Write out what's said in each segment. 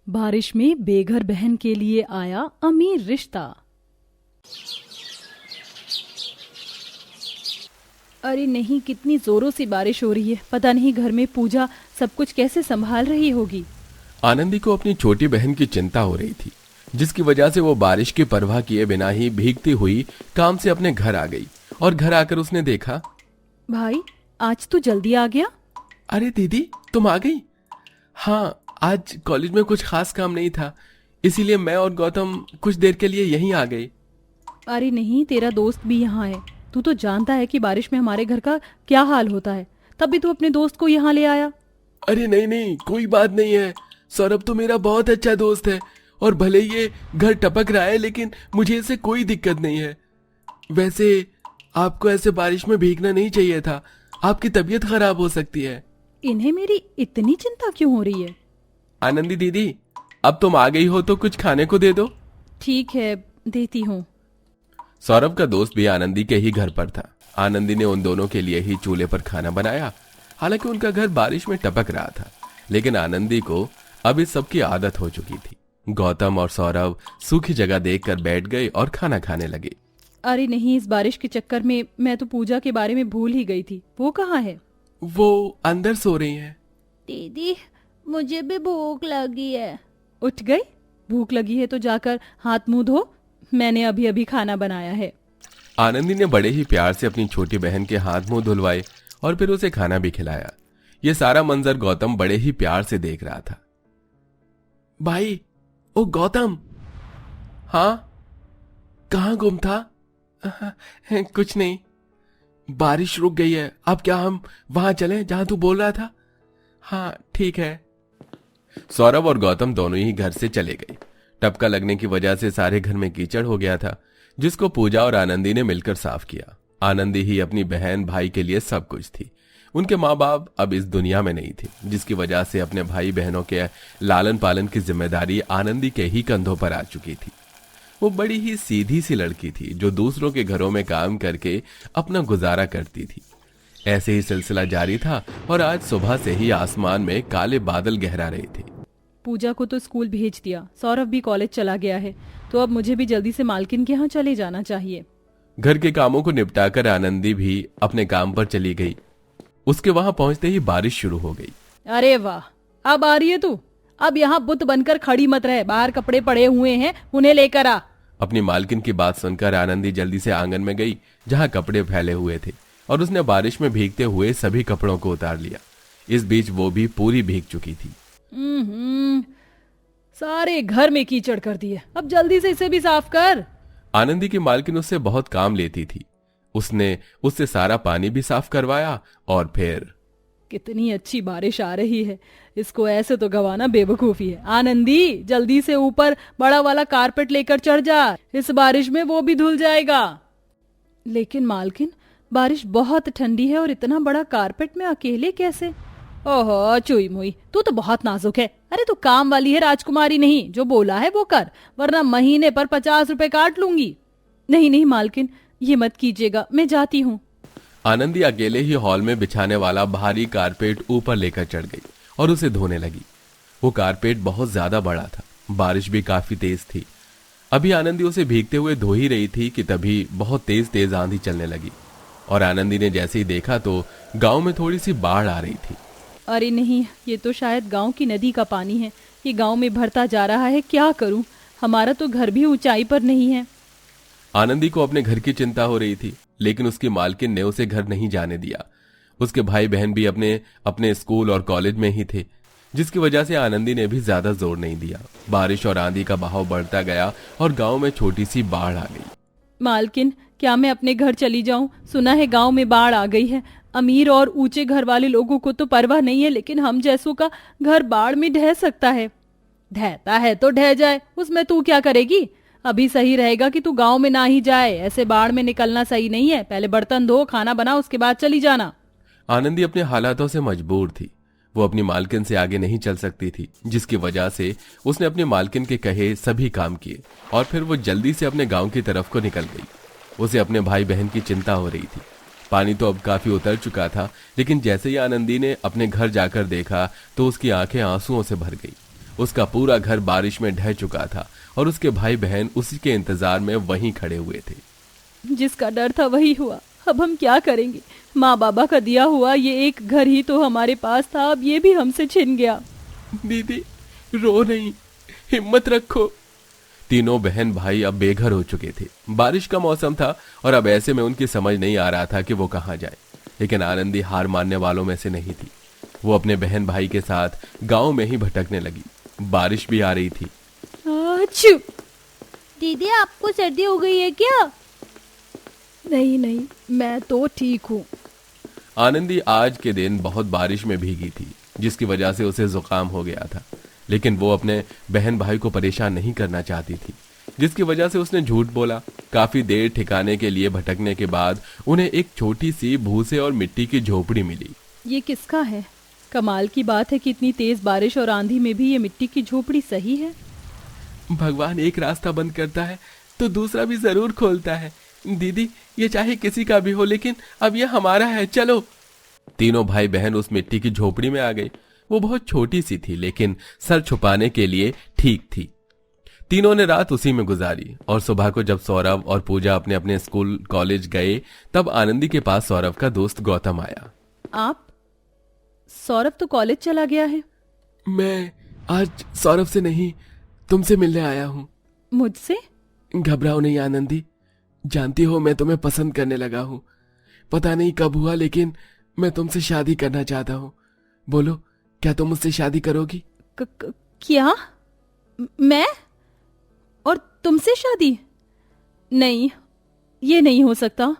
बारिश में बेघर बहन के लिए आया अमीर रिश्ता। अरे नहीं, कितनी जोरों से बारिश हो रही है। पता नहीं घर में पूजा सब कुछ कैसे संभाल रही होगी। आनंदी को अपनी छोटी बहन की चिंता हो रही थी, जिसकी वजह से वो बारिश की परवाह किए बिना ही भीगती हुई काम से अपने घर आ गई। और घर आकर उसने देखा, भाई आज तो जल्दी आ गया। अरे दीदी, तुम आ गई? हाँ, आज कॉलेज में कुछ खास काम नहीं था, इसीलिए मैं और गौतम कुछ देर के लिए यहीं आ गए। अरे नहीं, तेरा दोस्त भी यहाँ है। तू तो जानता है कि बारिश में हमारे घर का क्या हाल होता है, तब भी तू अपने दोस्त को यहाँ ले आया। अरे नहीं नहीं, कोई बात नहीं है। सौरभ तो मेरा बहुत अच्छा दोस्त है, और भले ये घर टपक रहा है लेकिन मुझे इससे कोई दिक्कत नहीं है। वैसे आपको ऐसे बारिश में भीगना नहीं चाहिए था, आपकी तबीयत खराब हो सकती है। इन्हें मेरी इतनी चिंता क्यों हो रही है? आनंदी दीदी, अब तुम आ गई हो तो कुछ खाने को दे दो। ठीक है, देती हूँ। सौरभ का दोस्त भी आनंदी के ही घर पर था। आनंदी ने उन दोनों के लिए ही चूल्हे पर खाना बनाया। हालांकि उनका घर बारिश में टपक रहा था, लेकिन आनंदी को अब इस सब की आदत हो चुकी थी। गौतम और सौरभ सूखी जगह देखकर बैठ गए और खाना खाने लगे। अरे नहीं, इस बारिश के चक्कर में मैं तो पूजा के बारे में भूल ही गई थी। वो कहाँ है? वो अंदर सो रही हैं। दीदी, मुझे भी भूख लगी है। उठ गई? भूख लगी है तो जाकर हाथ मुंह धो, मैंने अभी अभी खाना बनाया है। आनंदी ने बड़े ही प्यार से अपनी छोटी बहन के हाथ मुंह धुलवाए और फिर उसे खाना भी खिलाया। ये सारा मंजर गौतम बड़े ही प्यार से देख रहा था। भाई, ओ गौतम। हाँ, कहाँ गुम था? कुछ नहीं, बारिश रुक गई है। अब क्या हम वहां चलें जहां तू बोल रहा था? हाँ ठीक है। सौरभ और गौतम दोनों ही घर से चले गए। टपका लगने की वजह से सारे घर में कीचड़ हो गया था, जिसको पूजा और आनंदी ने मिलकर साफ किया। आनंदी ही अपनी बहन भाई के लिए सब कुछ थी। उनके माँ बाप अब इस दुनिया में नहीं थे, जिसकी वजह से अपने भाई बहनों के लालन पालन की जिम्मेदारी आनंदी के ही कंधों पर आ चुकी थी। वो बड़ी ही सीधी सी लड़की थी, जो दूसरों के घरों में काम करके अपना गुजारा करती थी। ऐसे ही सिलसिला जारी था और आज सुबह से ही आसमान में काले बादल गहरा रहे थे। पूजा को तो स्कूल भेज दिया, सौरभ भी कॉलेज चला गया है, तो अब मुझे भी जल्दी से मालकिन के यहाँ चले जाना चाहिए। घर के कामों को निपटाकर आनंदी भी अपने काम पर चली गई। उसके वहां पहुंचते ही बारिश शुरू हो गई। अरे वाह, अब आ रही है तू? अब यहाँ बुत बनकर खड़ी मत रहे, बाहर कपड़े पड़े हुए हैं, उन्हें लेकर आ। अपनी मालकिन की बात सुनकर आनंदी जल्दी से आंगन में गई, जहां कपड़े फैले हुए थे, और उसने बारिश में भीगते हुए सभी कपड़ों को उतार लिया। इस बीच वो भी पूरी भीग चुकी थी। सारे घर में कीचड़ कर दिए, अब जल्दी से इसे भी साफ कर। आनंदी की मालकिन उससे बहुत काम लेती थी। उसने उससे सारा पानी भी साफ करवाया और फिर कितनी अच्छी बारिश आ रही है, इसको ऐसे तो गवाना बेवकूफी है। आनंदी, जल्दी से ऊपर बड़ा वाला कारपेट लेकर चढ़ जा, इस बारिश में वो भी धुल जाएगा। लेकिन मालकिन, बारिश बहुत ठंडी है और इतना बड़ा कारपेट में अकेले कैसे? ओहो चुई मुई, तू तो बहुत नाजुक है। अरे तू काम वाली है, राजकुमारी नहीं। जो बोला है वो कर, वरना महीने पर 50 रुपए काट लूंगी। नहीं नहीं मालकिन, ये मत कीजिएगा, मैं जाती हूँ। आनंदी अकेले ही हॉल में बिछाने वाला भारी कारपेट ऊपर लेकर चढ़ गई और उसे धोने लगी। वो कारपेट बहुत ज्यादा बड़ा था, बारिश भी काफी तेज थी। अभी आनंदी उसे भीगते हुए धो ही रही थी कि तभी बहुत तेज तेज आंधी चलने लगी, और आनंदी ने जैसे ही देखा तो गांव में थोड़ी सी बाढ़ आ रही थी। अरे नहीं, ये तो शायद गांव की नदी का पानी है। ये गांव में भरता जा रहा है, क्या करूं? हमारा तो घर भी ऊंचाई पर नहीं है। आनंदी को अपने घर की चिंता हो रही थी, लेकिन उसकी मालकिन ने उसे घर नहीं जाने दिया। उसके भाई बहन भी अपने अपने स्कूल और कॉलेज में ही थे, जिसकी वजह से आनंदी ने भी ज्यादा जोर नहीं दिया। बारिश और आंधी का बहाव बढ़ता गया और गांव में छोटी सी बाढ़ आ गई। मालकिन, क्या मैं अपने घर चली जाऊं? सुना है गांव में बाढ़ आ गई है। अमीर और ऊंचे घर वाले लोगों को तो परवाह नहीं है, लेकिन हम जैसों का घर बाढ़ में ढह सकता है। ढहता है तो ढह जाए, उसमें तू क्या करेगी? अभी सही रहेगा कि तू गांव में ना ही जाए, ऐसे बाढ़ में निकलना सही नहीं है। पहले बर्तन धो, खाना बना, उसके बाद चली जाना। आनंदी अपने हालातों से मजबूर थी। वो अपनी मालकिन से आगे नहीं चल सकती थी, जिसकी वजह से उसने अपनी मालकिन के कहे सभी काम किए और फिर वो जल्दी से अपने गांव की तरफ को निकल गई। उसे अपने भाई बहन की चिंता हो रही थी। पानी तो अब काफी उतर चुका था, लेकिन जैसे ही आनंदी ने अपने घर जाकर देखा तो उसकी आंखें आंसुओं से भर गई उसका पूरा घर बारिश में ढह चुका था और उसके भाई बहन उसी के इंतजार में वहीं खड़े हुए थे। जिसका डर था वही हुआ, अब हम क्या करेंगे। माँ बाबा का दिया हुआ ये एक घर ही तो हमारे पास था, अब ये भी हमसे छिन गया। दीदी रो नहीं, हिम्मत रखो। तीनों बहन भाई अब बेघर हो चुके थे। बारिश का मौसम था और अब ऐसे में उनकी समझ नहीं आ रहा था कि वो कहाँ जाए। लेकिन आनंदी हार मानने वालों में से नहीं थी। वो अपने बहन भाई के साथ गांव में ही भटकने लगी। बारिश भी आ रही थी। आच्छू! दीदी आपको सर्दी हो गई है क्या? नहीं नहीं, मैं तो ठीक हूँ। आनंदी आज के दिन बहुत बारिश में भीगी थी, जिसकी वजह से उसे जुकाम हो गया था। लेकिन वो अपने बहन भाई को परेशान नहीं करना चाहती थी, जिसकी वजह से उसने झूठ बोला। काफी देर ठिकाने के लिए भटकने के बाद उन्हें एक छोटी सी भूसे और मिट्टी की झोपड़ी मिली। ये किसका है? कमाल की बात है कि इतनी तेज बारिश और आंधी में भी ये मिट्टी की झोपड़ी सही है। भगवान एक रास्ता बंद करता है तो दूसरा भी जरूर खोलता है। दीदी ये चाहे किसी का भी हो, लेकिन अब ये हमारा है, चलो। तीनों भाई बहन उस मिट्टी की झोपड़ी में आ गए। वो बहुत छोटी सी थी, लेकिन सर छुपाने के लिए ठीक थी। तीनों ने रात उसी में गुजारी और सुबह को जब सौरभ और पूजा अपने अपने स्कूल कॉलेज गए, तब आनंदी के पास सौरभ का दोस्त गौतम आया। आप? सौरभ तो कॉलेज चला गया है। मैं आज सौरभ से नहीं, तुमसे मिलने आया हूँ। मुझसे? घबराओ नहीं आनंदी, जानती हो मैं तुम्हें पसंद करने लगा हूँ। पता नहीं कब हुआ, लेकिन मैं तुमसे शादी करना चाहता हूँ। बोलो, क्या तुम मुझसे शादी करोगी? क्या? मैं? और तुमसे शादी? नहीं, ये नहीं हो सकता।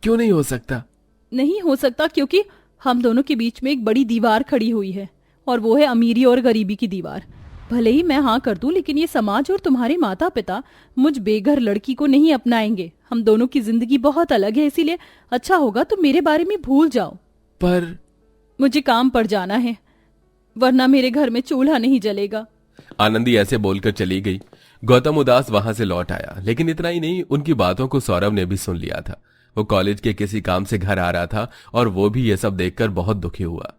क्यों नहीं हो सकता? नहीं हो सकता क्योंकि हम दोनों के बीच में एक बड़ी दीवार खड़ी हुई है, और वो है अमीरी और गरीबी की दीवार। भले ही मैं हाँ कर दूं, लेकिन ये समाज और तुम्हारे माता पिता मुझ बेघर लड़की को नहीं अपनाएंगे। हम दोनों की जिंदगी बहुत अलग है, इसीलिए अच्छा होगा तुम मेरे बारे में भूल जाओ। पर मुझे काम पर जाना है, वरना मेरे घर में चूल्हा नहीं जलेगा। आनंदी ऐसे बोलकर चली गई। गौतम उदास वहां से लौट आया, लेकिन इतना ही नहीं, उनकी बातों को सौरभ ने भी सुन लिया था। वो कॉलेज के किसी काम से घर आ रहा था और वो भी ये सब देखकर बहुत दुखी हुआ।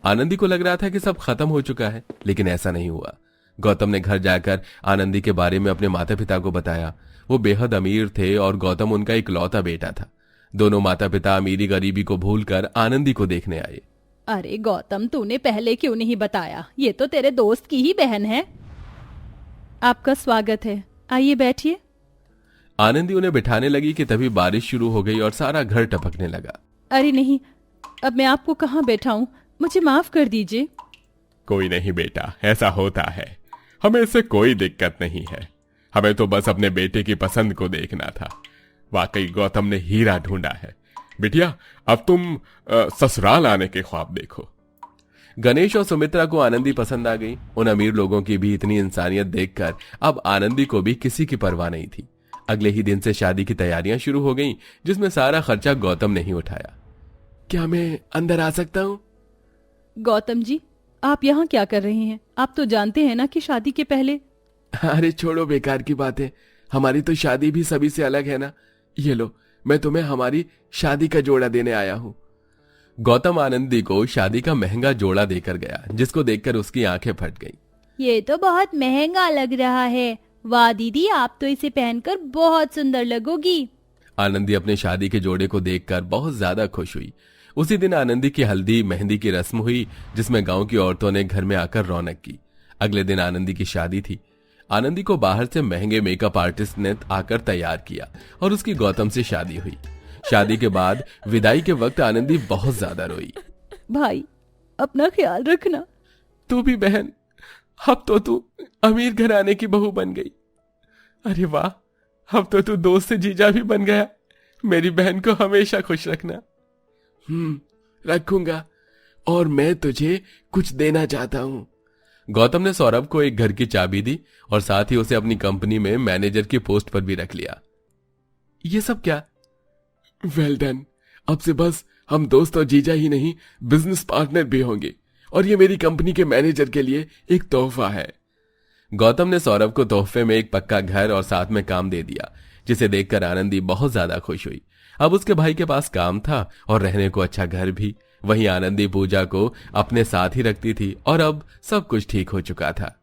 आनंदी को लग रहा था कि सब खत्म हो चुका है, लेकिन ऐसा नहीं हुआ। गौतम ने घर जाकर आनंदी के बारे में अपने माता पिता को बताया। वो बेहद अमीर थे और गौतम उनका इकलौता बेटा था। दोनों माता पिता अमीरी गरीबी को भूलकर आनंदी को देखने आए। अरे गौतम, तूने पहले क्यों नहीं बताया? ये तो तेरे दोस्त की ही बहन है। आपका स्वागत है, आइए बैठिए। आनंदी उन्हें बिठाने लगी कि तभी बारिश शुरू हो गई और सारा घर टपकने लगा। अरे नहीं, अब मैं आपको कहाँ बैठाऊं, मुझे माफ कर दीजिए। कोई नहीं बेटा, ऐसा होता है, हमें इससे कोई दिक्कत नहीं है। हमें तो बस अपने बेटे की पसंद को देखना था। वाकई गौतम ने हीरा ढूंढा है। बिटिया, अब तुम ससुराल आने के ख्वाब देखो। गणेश और सुमित्रा को आनंदी पसंद आ गई। उन अमीर लोगों की भी इतनी इंसानियत देखकर अब आनंदी को भी किसी की परवाह नहीं थी। अगले ही दिन से शादी की तैयारियां शुरू हो गईं, जिसमें सारा खर्चा गौतम ने ही उठाया। क्या मैं अंदर आ सकता हूँ? गौतम जी, आप यहाँ क्या कर रहे हैं? आप तो जानते हैं ना कि शादी के पहले। अरे छोड़ो बेकार की बातें, हमारी तो शादी भी सभी से अलग है ना। ये लो, मैं तुम्हें हमारी शादी का जोड़ा देने आया हूँ। गौतम आनंदी को शादी का महंगा जोड़ा देकर गया, जिसको देखकर उसकी आंखें फट गईं। ये तो बहुत महंगा लग रहा है। वाह दीदी, आप तो इसे पहनकर बहुत सुंदर लगोगी। आनंदी अपने शादी के जोड़े को देखकर बहुत ज्यादा खुश हुई। उसी दिन आनंदी की हल्दी मेहंदी की रस्म हुई, जिसमें गांव की औरतों ने घर में आकर रौनक की। अगले दिन आनंदी की शादी थी। आनंदी को बाहर से महंगे मेकअप आर्टिस्ट ने आकर तैयार किया और उसकी गौतम से शादी हुई। शादी के बाद विदाई के वक्त आनंदी बहुत ज्यादा रोई। भाई, अपना ख्याल रखना। तू भी बहन, अब तो तू अमीर घराने की बहू बन गई। अरे वाह, अब तो तू दोस्त से जीजा भी बन गया। मेरी बहन को हमेशा खुश रखना। रखूंगा, और मैं तुझे कुछ देना चाहता हूँ। गौतम ने सौरभ को एक घर की चाबी दी और साथ ही उसे अपनी कंपनी में मैनेजर की पोस्ट पर भी रख लिया। ये सब क्या? वेल डन, अब से बस हम दोस्त और जीजा ही नहीं, बिजनेस पार्टनर भी होंगे, और ये मेरी कंपनी के मैनेजर के लिए एक तोहफा है। गौतम ने सौरभ को तोहफे में एक पक्का घर और साथ में काम दे दिया, जिसे देखकर आनंदी बहुत ज्यादा खुश हुई। अब उसके भाई के पास काम था और रहने को अच्छा घर भी। वहीं आनंदी पूजा को अपने साथ ही रखती थी और अब सब कुछ ठीक हो चुका था।